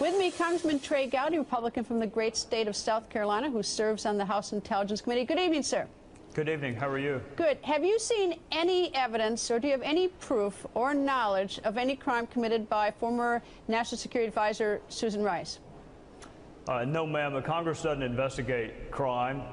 With me, Congressman Trey Gowdy, Republican from the great state of South Carolina, who serves on the House Intelligence Committee. Good evening, sir. Good evening. How are you? Good. Have you seen any evidence, or do you have any proof or knowledge of any crime committed by former National Security Advisor Susan Rice? No, ma'am. The Congress doesn't investigate crime.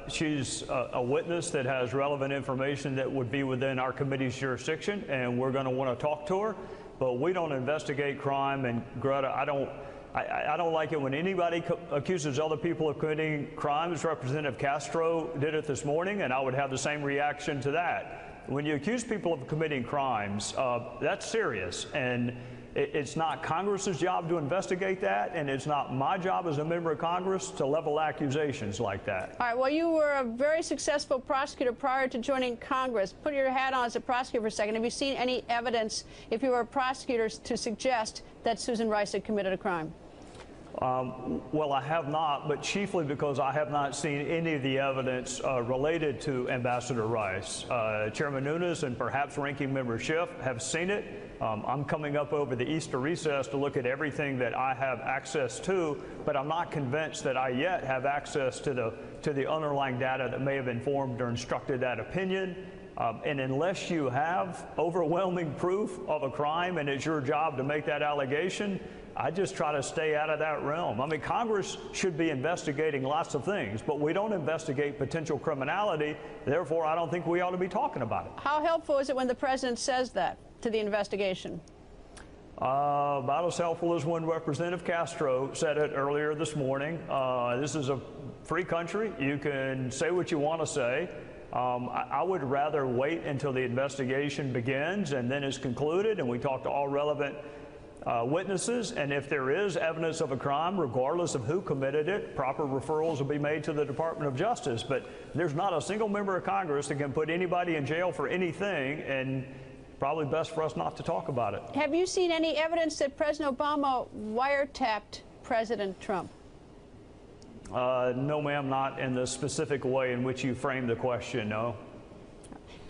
She's a witness that has relevant information that would be within our committee's jurisdiction, and we're going to want to talk to her. But we don't investigate crime. And Greta, I don't like it when anybody accuses other people of committing crimes. Representative Castro did it this morning, and I would have the same reaction to that. When you accuse people of committing crimes, that's serious, and it's not Congress's job to investigate that, and it's not my job as a member of Congress to level accusations like that. All right. Well, you were a very successful prosecutor prior to joining Congress. Put your hat on as a prosecutor for a second. Have you seen any evidence, if you were a prosecutor, to suggest that Susan Rice had committed a crime? Well, I have not, but chiefly because I have not seen any of the evidence related to Ambassador Rice. Chairman Nunes and perhaps Ranking Member Schiff have seen it. I'm coming up over the Easter recess to look at everything that I have access to, but I'm not convinced that I yet have access to the underlying data that may have informed or instructed that opinion. And unless you have overwhelming proof of a crime and it's your job to make that allegation, I just try to stay out of that realm. I mean, Congress should be investigating lots of things, but we don't investigate potential criminality. Therefore, I don't think we ought to be talking about it. How helpful is it when the president says that to the investigation? About as helpful as when Representative Castro said it earlier this morning. This is a free country. You can say what you want to say. I would rather wait until the investigation begins and then is concluded and we talk to all relevant witnesses, and if there is evidence of a crime, regardless of who committed it, proper referrals will be made to the Department of Justice. But there's not a single member of Congress that can put anybody in jail for anything, and probably best for us not to talk about it. Have you seen any evidence that President Obama wiretapped President Trump? No, ma'am, not in the specific way in which you framed the question, no.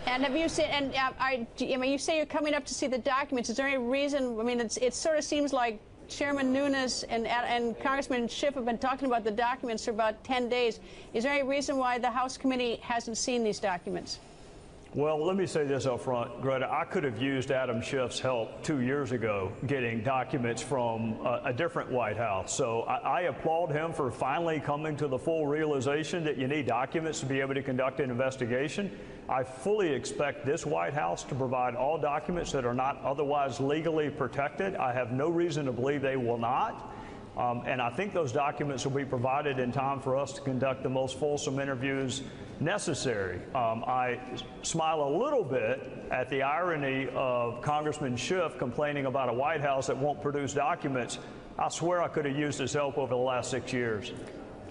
And have you seen, and I mean, you say you're coming up to see the documents. Is there any reason, I mean, it sort of seems like Chairman Nunes and Congressman Schiff have been talking about the documents for about 10 days. Is there any reason why the House committee hasn't seen these documents? Well, let me say this up front, Greta. I could have used Adam Schiff's help 2 years ago getting documents from a different White House. So I applaud him for finally coming to the full realization that you need documents to be able to conduct an investigation. I fully expect this White House to provide all documents that are not otherwise legally protected. I have no reason to believe they will not. And I think those documents will be provided in time for us to conduct the most fulsome interviews necessary. I smile a little bit at the irony of Congressman Schiff complaining about a White House that won't produce documents. I swear I could have used his help over the last 6 years.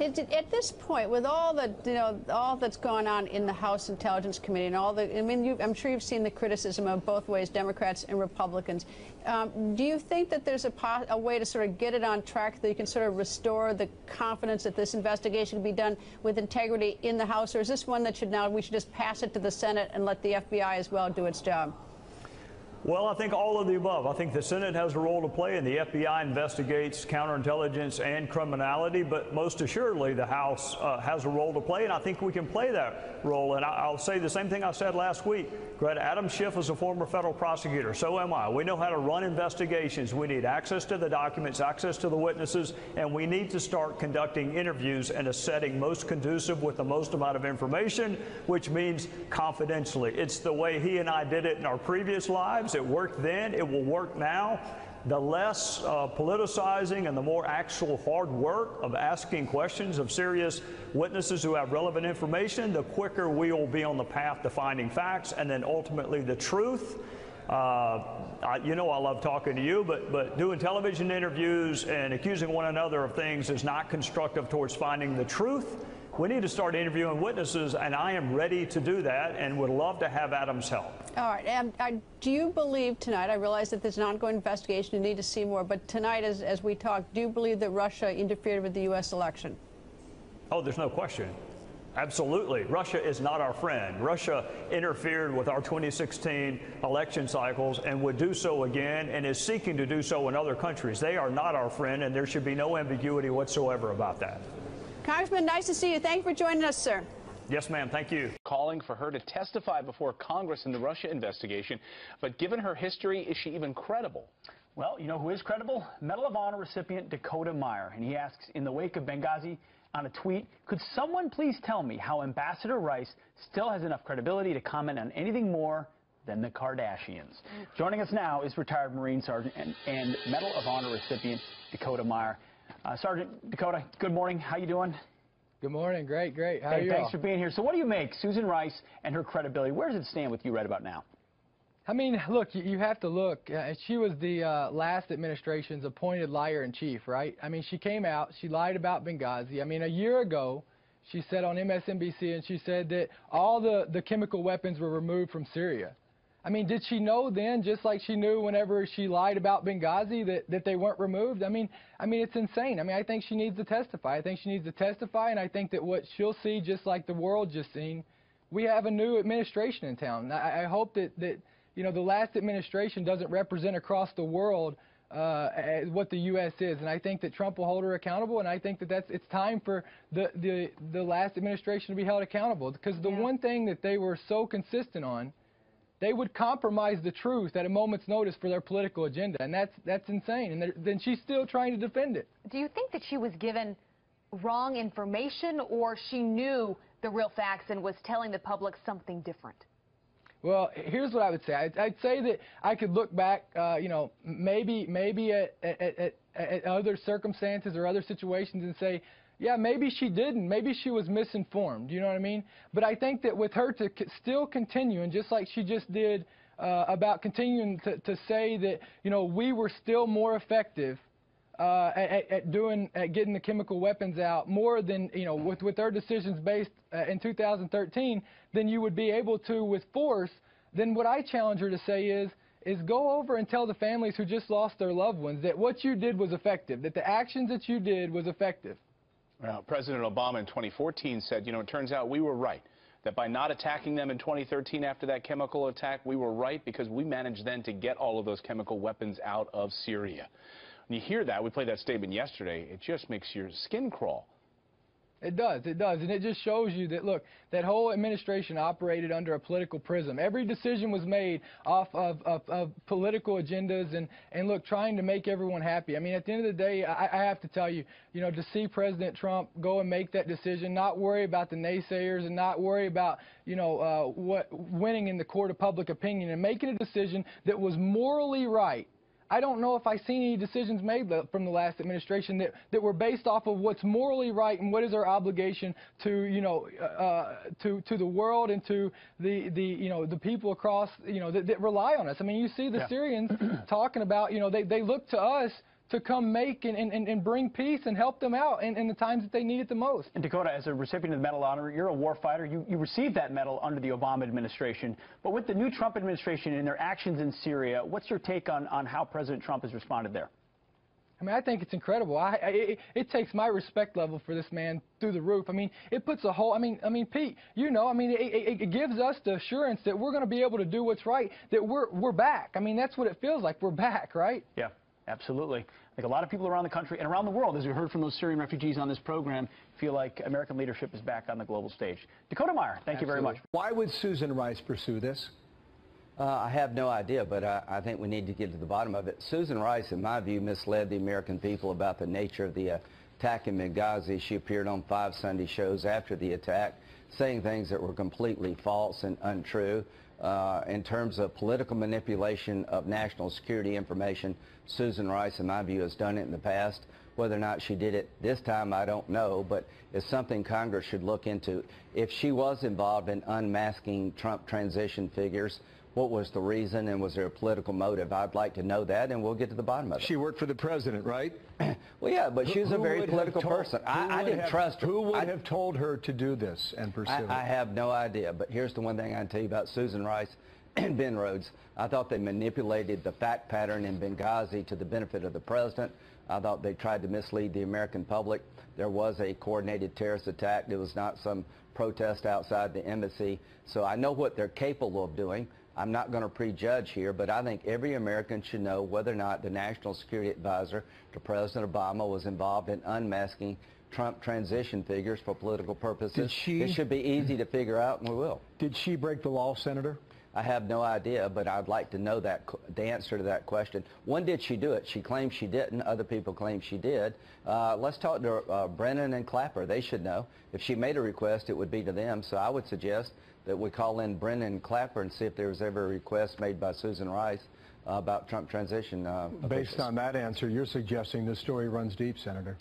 At this point, with all the, all that's gone on in the House Intelligence Committee and all the, I mean, I'm sure you've seen the criticism of both ways, Democrats and Republicans. Do you think that there's a way to sort of get it on track, that you can sort of restore the confidence that this investigation can be done with integrity in the House, or is this one that we should just pass it to the Senate and let the FBI as well do its job? Well, I think all of the above. I think the Senate has a role to play, and the FBI investigates counterintelligence and criminality, but most assuredly the House has a role to play, and I think we can play that role. And I'll say the same thing I said last week. Greta, Adam Schiff is a former federal prosecutor. So am I. We know how to run investigations. We need access to the documents, access to the witnesses, and we need to start conducting interviews in a setting most conducive with the most amount of information, which means confidentially. It's the way he and I did it in our previous lives. It worked then. It will work now. The less politicizing and the more actual hard work of asking questions of serious witnesses who have relevant information, the quicker we will be on the path to finding facts and then ultimately the truth. You know I love talking to you, but doing television interviews and accusing one another of things is not constructive towards finding the truth. We need to start interviewing witnesses, and I am ready to do that and would love to have Adam's help. All right. Do you believe tonight, I realize that there's an ongoing investigation, you need to see more, but tonight as we talk, do you believe that Russia interfered with the U.S. election? Oh, there's no question. Absolutely. Russia is not our friend. Russia interfered with our 2016 election cycles and would do so again and is seeking to do so in other countries. They are not our friend, and there should be no ambiguity whatsoever about that. Congressman, nice to see you. Thank you for joining us, sir. Yes, ma'am. Thank you. Calling for her to testify before Congress in the Russia investigation. But given her history, is she even credible? Well, you know who is credible? Medal of Honor recipient Dakota Meyer. And he asks, in the wake of Benghazi, on a tweet, could someone please tell me how Ambassador Rice still has enough credibility to comment on anything more than the Kardashians? Joining us now is retired Marine Sergeant and Medal of Honor recipient Dakota Meyer. Sergeant Dakota, good morning. How you doing? Good morning. Great. How are you? Thanks for being here. So what do you make Susan Rice and her credibility? Where does it stand with you right about now? I mean, look, you have to look. She was the last administration's appointed liar-in-chief, right? I mean, she came out, she lied about Benghazi. I mean, a year ago, she said on MSNBC, and she said that all the chemical weapons were removed from Syria. I mean, did she know then, just like she knew whenever she lied about Benghazi, that they weren't removed? I mean, it's insane. I mean, I think she needs to testify. I think she needs to testify, and I think that what she'll see, just like the world just seen, we have a new administration in town. I hope that you know, the last administration doesn't represent across the world what the U.S. is, and I think that Trump will hold her accountable, and I think that it's time for the last administration to be held accountable, because the one thing that they were so consistent on, they would compromise the truth at a moment's notice for their political agenda, and that's insane, and then she's still trying to defend it. Do you think that she was given wrong information, or she knew the real facts and was telling the public something different? Well, here's what I would say. I'd say that I could look back, you know, maybe at other circumstances or other situations and say, yeah, maybe she didn't. Maybe she was misinformed. You know what I mean? But I think that with her to still continue, and just like she just did about continuing to say that, you know, we were still more effective at getting the chemical weapons out more than, you know, with their decisions based in 2013 than you would be able to with force, then what I challenge her to say is go over and tell the families who just lost their loved ones that what you did was effective, that the actions that you did was effective. Well, President Obama in 2014 said, you know, it turns out we were right, that by not attacking them in 2013 after that chemical attack, we were right because we managed then to get all of those chemical weapons out of Syria. When you hear that, we played that statement yesterday, it just makes your skin crawl. It does, and it just shows you that, look, that whole administration operated under a political prism. Every decision was made off of political agendas and look, trying to make everyone happy. I mean, at the end of the day, I have to tell you, you know, to see President Trump go and make that decision, not worry about the naysayers and not worry about, you know, winning in the court of public opinion and making a decision that was morally right. I don't know if I've seen any decisions made from the last administration that were based off of what's morally right and what is our obligation to, you know, to the world and to you know, the people across, you know, that rely on us. I mean, you see the Syrians talking about, you know, they look to us to come make and bring peace and help them out in the times that they need it the most. And Dakota, as a recipient of the Medal of Honor, you're a war fighter. You received that medal under the Obama administration. But with the new Trump administration and their actions in Syria, what's your take on how President Trump has responded there? I mean, I think it's incredible. It takes my respect level for this man through the roof. I mean, it puts a whole, I mean, Pete, you know, I mean, it gives us the assurance that we're going to be able to do what's right, that we're back. I mean, that's what it feels like. We're back, right? Yeah. Absolutely. I think a lot of people around the country and around the world, as we heard from those Syrian refugees on this program, feel like American leadership is back on the global stage. Dakota Meyer, thank you very much. Why would Susan Rice pursue this? I have no idea, but I think we need to get to the bottom of it. Susan Rice, in my view, misled the American people about the nature of the attack in Benghazi. She appeared on 5 Sunday shows after the attack, saying things that were completely false and untrue. In terms of political manipulation of national security information, Susan Rice, in my view, has done it in the past. Whether or not she did it this time, I don't know, but it's something Congress should look into. If she was involved in unmasking Trump transition figures, what was the reason, and was there a political motive? I'd like to know that, and we'll get to the bottom of it. She worked for the president, right? Well, yeah, but she was a very political person. I didn't trust her. Who would have told her to do this and pursue it? I have no idea, but here's the one thing I can tell you about Susan Rice and Ben Rhodes. I thought they manipulated the fact pattern in Benghazi to the benefit of the president. I thought they tried to mislead the American public. There was a coordinated terrorist attack. It was not some protest outside the embassy. So I know what they're capable of doing. I'm not going to prejudge here, but I think every American should know whether or not the National Security Advisor to President Obama was involved in unmasking Trump transition figures for political purposes. It should be easy to figure out, and we will. Did she break the law, Senator? I have no idea, but I'd like to know the answer to that question. When did she do it? She claims she didn't. Other people claim she did. Let's talk to Brennan and Clapper. They should know. If she made a request, it would be to them. So I would suggest that we call in Brennan and Clapper and see if there was ever a request made by Susan Rice about Trump transition. Based on that answer, you're suggesting this story runs deep, Senator.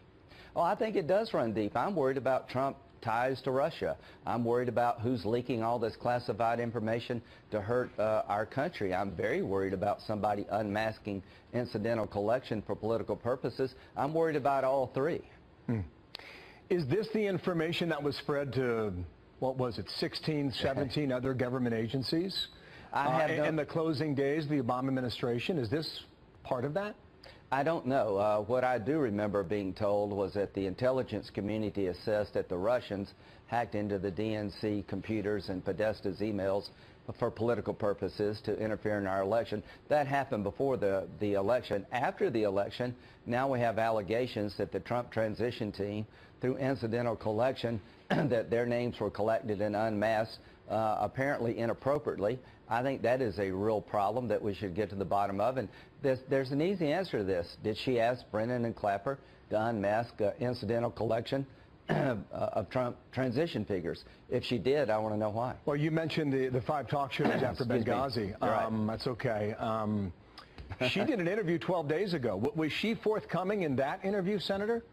Oh, I think it does run deep. I'm worried about Trump ties to Russia. I'm worried about who's leaking all this classified information to hurt our country. I'm very worried about somebody unmasking incidental collection for political purposes. I'm worried about all three. Is this the information that was spread to, what was it, 16, 17 other government agencies in the closing days of the Obama administration? Is this part of that? I don't know. What I do remember being told was that the intelligence community assessed that the Russians hacked into the DNC computers and Podesta's emails for political purposes to interfere in our election. That happened before the election. After the election, now we have allegations that the Trump transition team, through incidental collection, that their names were collected and unmasked, apparently inappropriately. I think that is a real problem that we should get to the bottom of. And there's an easy answer to this. Did she ask Brennan and Clapper to unmask incidental collection of Trump transition figures? If she did, I want to know why. Well, you mentioned the 5 talk shows after Benghazi. That's okay. She did an interview 12 days ago. Was she forthcoming in that interview, Senator?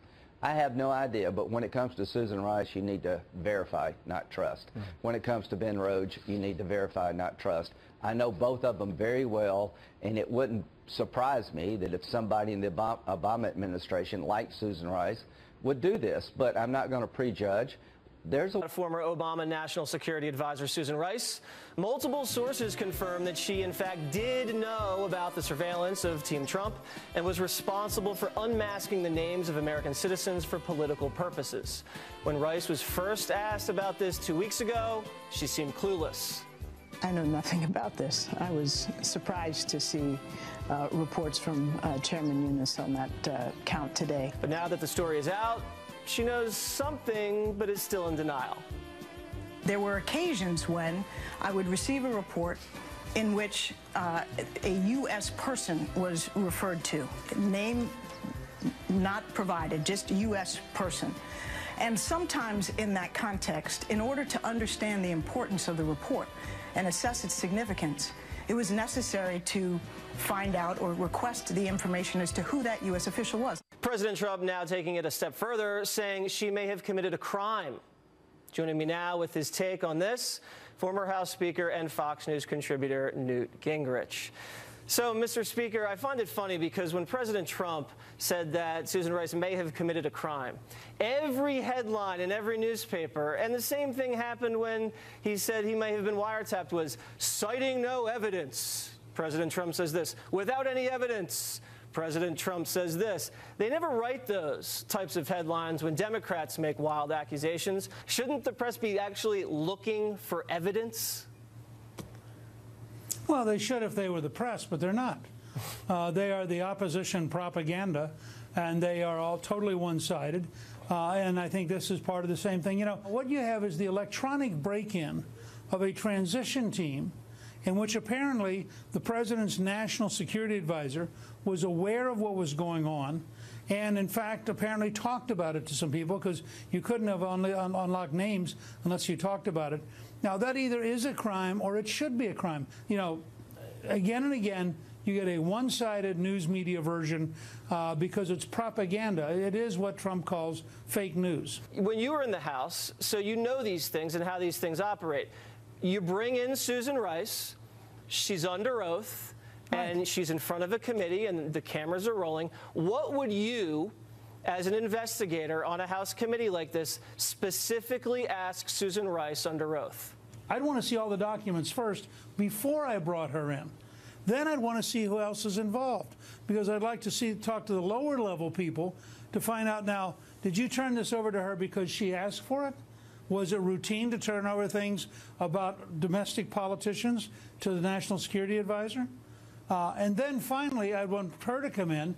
I have no idea, but when it comes to Susan Rice, you need to verify, not trust. When it comes to Ben Rhodes, you need to verify, not trust. I know both of them very well, and it wouldn't surprise me that if somebody in the Obama administration, like Susan Rice, would do this, but I'm not going to prejudge. There's a former Obama National Security Advisor Susan Rice. Multiple sources confirm that she, in fact, did know about the surveillance of Team Trump and was responsible for unmasking the names of American citizens for political purposes. When Rice was first asked about this 2 weeks ago, she seemed clueless. I know nothing about this. I was surprised to see reports from Chairman Eunice on that count today. But now that the story is out, she knows something, but is still in denial. There were occasions when I would receive a report in which a U.S. person was referred to. Name not provided, just U.S. person. And sometimes in that context, in order to understand the importance of the report and assess its significance, it was necessary to find out or request the information as to who that U.S. official was. President Trump now taking it a step further, saying she may have committed a crime. Joining me now with his take on this, former House Speaker and Fox News contributor Newt Gingrich. So, Mr. Speaker, I find it funny because when President Trump said that Susan Rice may have committed a crime, every headline in every newspaper, and the same thing happened when he said he may have been wiretapped, was citing no evidence. President Trump says this, without any evidence. President Trump says this. They never write those types of headlines when Democrats make wild accusations. Shouldn't the press be actually looking for evidence? Well, they should if they were the press, but they're not. They are the opposition propaganda, and they are all totally one-sided. And I think this is part of the same thing. You know, what you have is the electronic break-in of a transition team in which apparently the president's national security advisor was aware of what was going on and, in fact, apparently talked about it to some people, because you couldn't have unlocked names unless you talked about it. Now, that either is a crime or it should be a crime. You know, again and again, you get a one-sided news media version because it's propaganda. It is what Trump calls fake news. When you were in the House, so you know these things and how these things operate. You bring in Susan Rice. She's under oath, and she's in front of a committee, and the cameras are rolling. What would you, as an investigator on a House committee like this, specifically ask Susan Rice under oath? I'd want to see all the documents first before I brought her in. Then I'd want to see who else is involved, because I'd like to talk to the lower level people to find out, now, did you turn this over to her because she asked for it? Was it routine to turn over things about domestic politicians to the National Security Advisor? And then finally, I'd want her to come in,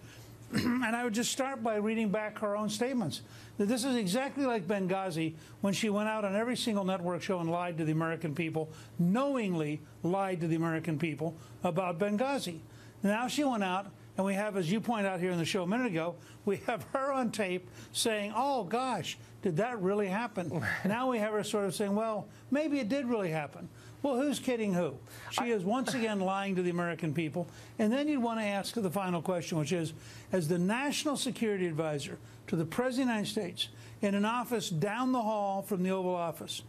and I would just start by reading back her own statements. That this is exactly like Benghazi when she went out on every single network show and lied to the American people, knowingly lied to the American people about Benghazi. Now she went out, and we have, as you pointed out here in the show a minute ago, we have her on tape saying, oh, gosh, did that really happen? Now we have her sort of saying, well, maybe it did really happen. Well, who's kidding who? She is once again lying to the American people. And then you'd want to ask the final question, which is, as the National Security Advisor to the President of the United States in an office down the hall from the Oval Office,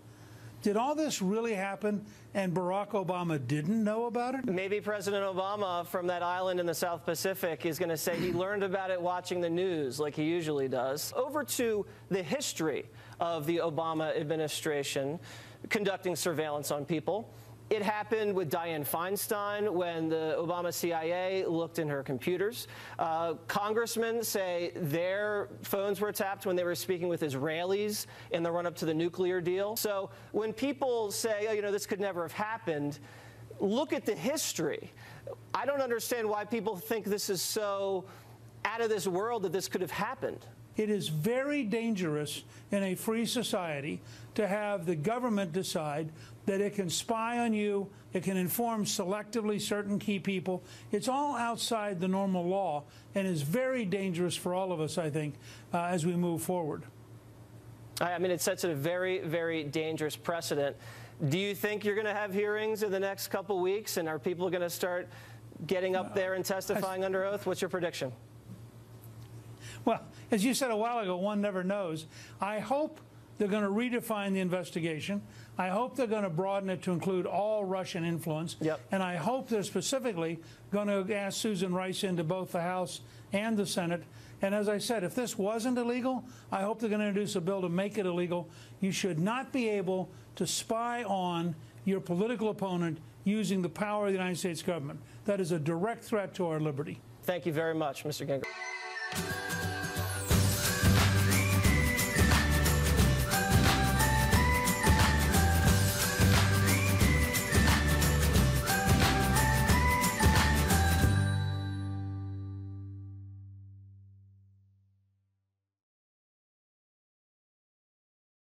did all this really happen and Barack Obama didn't know about it? Maybe President Obama from that island in the South Pacific is going to say he learned about it watching the news like he usually does. Over to the history of the Obama administration conducting surveillance on people. It happened with Dianne Feinstein when the Obama CIA looked in her computers. Congressmen say their phones were tapped when they were speaking with Israelis in the run-up to the nuclear deal. So when people say, oh, you know, this could never have happened, look at the history. I don't understand why people think this is so out of this world that this could have happened. It is very dangerous in a free society to have the government decide that it can spy on you, it can inform selectively certain key people. It's all outside the normal law and is very dangerous for all of us, I think, as we move forward. I mean, it sets a very, very dangerous precedent. Do you think you're going to have hearings in the next couple weeks, and are people going to start getting up there and testifying under oath? What's your prediction? Well, as you said a while ago, one never knows. I hope they're going to redefine the investigation. I hope they're going to broaden it to include all Russian influence. Yep. And I hope they're specifically going to ask Susan Rice into both the House and the Senate. And as I said, if this wasn't illegal, I hope they're going to introduce a bill to make it illegal. You should not be able to spy on your political opponent using the power of the United States government. That is a direct threat to our liberty. Thank you very much, Mr. Gingrich.